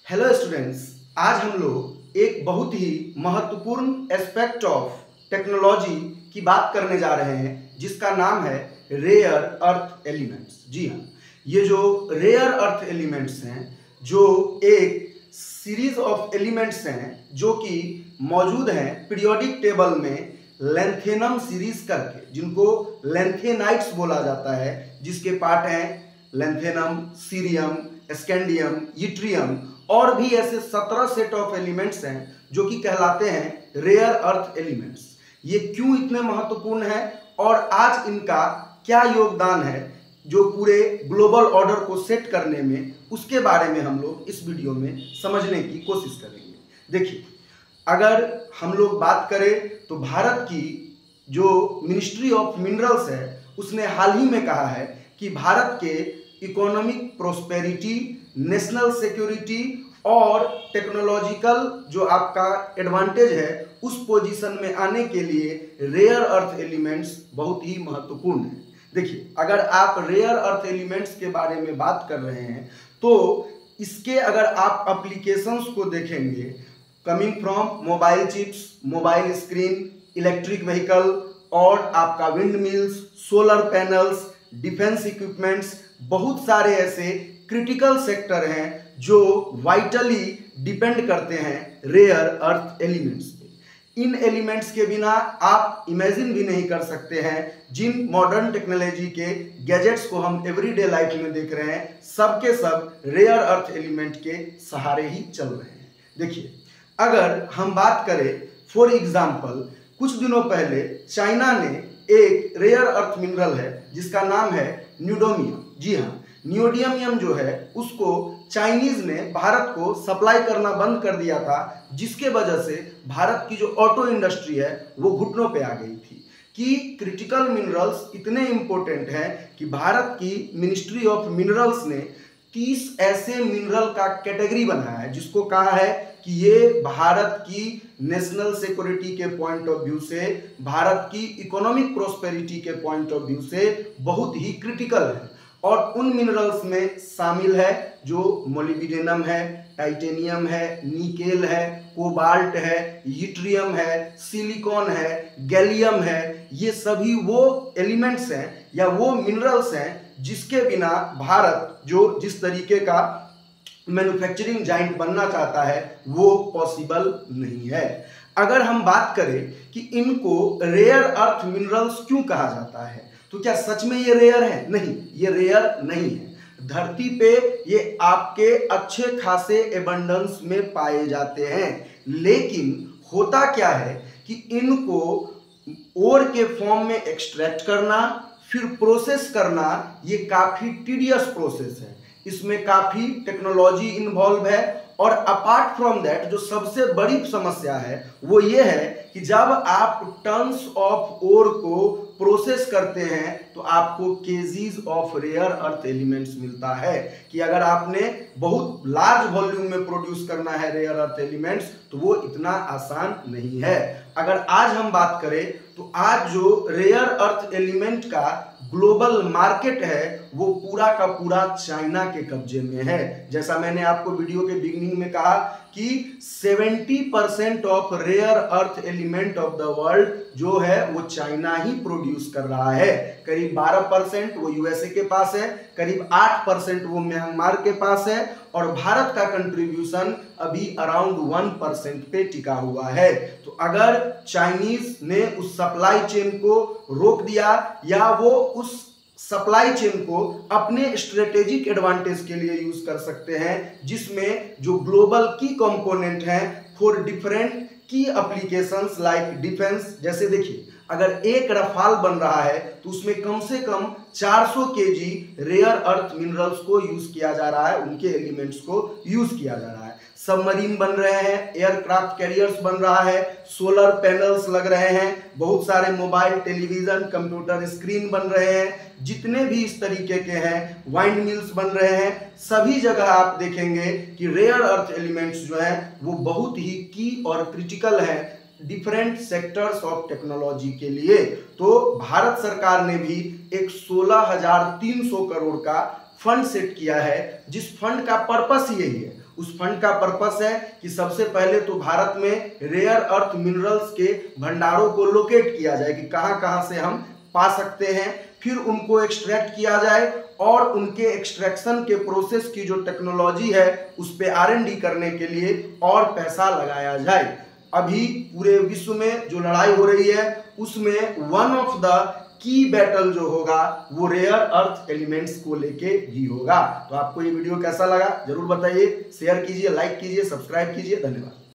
Hello students, आज हम लोग एक बहुत ही महत्वपूर्ण एस्पेक्ट ऑफ टेक्नोलॉजी की बात करने जा रहे हैं जिसका नाम है रेयर अर्थ एलिमेंट्स। जी हाँ, ये जो रेयर अर्थ एलिमेंट्स हैं जो एक सीरीज ऑफ एलिमेंट्स हैं जो कि मौजूद हैं पीरियोडिक टेबल में लेंथेनम सीरीज करके, जिनको लेंथेनाइट्स बोला जाता है, जिसके पार्ट हैं लेंथेनम, सीरियम, स्कैंडियम, यट्रियम और भी ऐसे 17 सेट ऑफ एलिमेंट्स हैं जो कि कहलाते हैं रेयर अर्थ एलिमेंट्स। ये क्यों इतने महत्वपूर्ण हैं और आज इनका क्या योगदान है जो पूरे ग्लोबल ऑर्डर को सेट करने में, उसके बारे में हम लोग इस वीडियो में समझने की कोशिश करेंगे। देखिए, अगर हम लोग बात करें तो भारत की जो मिनिस्ट्री ऑफ मिनरल्स है उसने हाल ही में कहा है कि भारत के इकोनॉमिक प्रोस्पेरिटी, नेशनल सिक्योरिटी और टेक्नोलॉजिकल जो आपका एडवांटेज है उस पोजीशन में आने के लिए रेयर अर्थ एलिमेंट्स बहुत ही महत्वपूर्ण है। देखिए, अगर आप रेयर अर्थ एलिमेंट्स के बारे में बात कर रहे हैं तो इसके अगर आप एप्लीकेशंस को देखेंगे, coming from mobile chips, mobile screen, electric vehicle और आपका wind mills, solar panels, defence equipments, बहुत सारे ऐसे क्रिटिकल सेक्टर हैं जो वाइटली डिपेंड करते हैं रेयर अर्थ एलिमेंट्स पे। इन एलिमेंट्स के बिना आप इमेजिन भी नहीं कर सकते हैं जिन मॉडर्न टेक्नोलॉजी के गैजेट्स को हम एवरीडे लाइफ में देख रहे हैं, सब के सब रेयर अर्थ एलिमेंट के सहारे ही चल रहे हैं। देखिए, अगर हम बात करें फॉर एग्जाम्पल, कुछ दिनों पहले चाइना ने एक रेयर अर्थ मिनरल है जिसका नाम है न्यूडोमियम। जी हाँ, न्यूडोमियम जो है उसको चाइनीज ने भारत को सप्लाई करना बंद कर दिया था, जिसके वजह से भारत की जो ऑटो इंडस्ट्री है वो घुटनों पे आ गई थी कि क्रिटिकल मिनरल्स इतने इंपॉर्टेंट हैं कि भारत की मिनिस्ट्री ऑफ मिनरल्स ने 30 ऐसे मिनरल का कैटेगरी बनाया है जिसको कहा है कि ये भारत की नेशनल सिक्योरिटी के पॉइंट ऑफ व्यू से, भारत की इकोनॉमिक प्रोस्पेरिटी के पॉइंट ऑफ व्यू से बहुत ही क्रिटिकल है। और उन मिनरल्स में शामिल है जो मोलिब्डेनम है, टाइटेनियम है, निकेल है, कोबाल्ट है, यट्रियम है, सिलिकॉन है, गैलियम है। ये सभी वो एलिमेंट्स हैं या वो मिनरल्स हैं जिसके बिना भारत जो जिस तरीके का मैन्युफैक्चरिंग जाइंट बनना चाहता है वो पॉसिबल नहीं है। अगर हम बात करें कि इनको रेयर अर्थ मिनरल्स क्यों कहा जाता है, तो क्या सच में ये रेयर है? नहीं, ये रेयर नहीं है। धरती पे ये आपके अच्छे खासे एबंडेंस में पाए जाते हैं, लेकिन होता क्या है कि इनको ओर के फॉर्म में एक्सट्रैक्ट करना, फिर प्रोसेस करना, ये काफी टीडियस प्रोसेस है। इसमें काफी टेक्नोलॉजी इन्वॉल्व है और अपार्ट फ्रॉम दैट जो सबसे बड़ी समस्या है वो ये है कि जब आप टन्स ऑफ ओर को प्रोसेस करते हैं तो आपको KGs of rare earth elements मिलता है। कि अगर आपने बहुत लार्ज वॉल्यूम में प्रोड्यूस करना है रेयर अर्थ एलिमेंट्स तो वो इतना आसान नहीं है। अगर आज हम बात करें तो आज जो रेयर अर्थ एलिमेंट का ग्लोबल मार्केट है वो पूरा का पूरा चाइना के कब्जे में है। जैसा मैंने आपको वीडियो के बिगिनिंग में कहा कि 70% of rare earth element of the world जो है वो चाइना ही प्रोड्यूस कर रहा है। करीब 12% वो यूएसए के पास है, करीब 8% वो म्यांमार के पास है और भारत का कंट्रीब्यूशन अभी अराउंड 1% पे टिका हुआ है। तो अगर चाइनीज ने उस सप्लाई चेन को रोक दिया या वो उस सप्लाई चेन को अपने स्ट्रेटेजिक एडवांटेज के लिए यूज कर सकते हैं, जिसमें जो ग्लोबल की कंपोनेंट हैं फॉर डिफरेंट की एप्लीकेशंस लाइक डिफेंस। जैसे देखिए, अगर एक रफाल बन रहा है तो उसमें कम से कम 400 केजी रेयर अर्थ मिनरल्स को यूज किया जा रहा है, उनके एलिमेंट्स को यूज किया जा रहा है। सबमरीन बन रहे हैं, एयरक्राफ्ट कैरियर्स बन रहा है, सोलर पैनल्स लग रहे हैं, बहुत सारे मोबाइल, टेलीविजन, कंप्यूटर स्क्रीन बन रहे हैं, जितने भी इस तरीके के हैं, वाइंड मिल्स बन रहे हैं। सभी जगह आप देखेंगे कि रेयर अर्थ एलिमेंट्स जो हैं वो बहुत ही की और क्रिटिकल है डिफरेंट सेक्टर्स ऑफ टेक्नोलॉजी के लिए। तो भारत सरकार ने भी एक 16,300 करोड़ का फंड सेट किया है, जिस फंड का पर्पस यही है उस फंड का पर्पस है कि सबसे पहले तो भारत में रेयर अर्थ मिनरल्स के भंडारों को लोकेट किया जाए कि कहां कहां से हम पा सकते हैं, फिर उनको एक्सट्रैक्ट किया जाए और उनके एक्सट्रैक्शन के प्रोसेस की जो टेक्नोलॉजी है उस पे R&D करने के लिए और पैसा लगाया जाए। अभी पूरे विश्व में जो लड़ाई हो रही है उसमें one of the key battle जो होगा वो रेयर अर्थ एलिमेंट्स को लेके ही होगा। तो आपको ये वीडियो कैसा लगा जरूर बताइए, शेयर कीजिए, लाइक कीजिए, सब्सक्राइब कीजिए। धन्यवाद।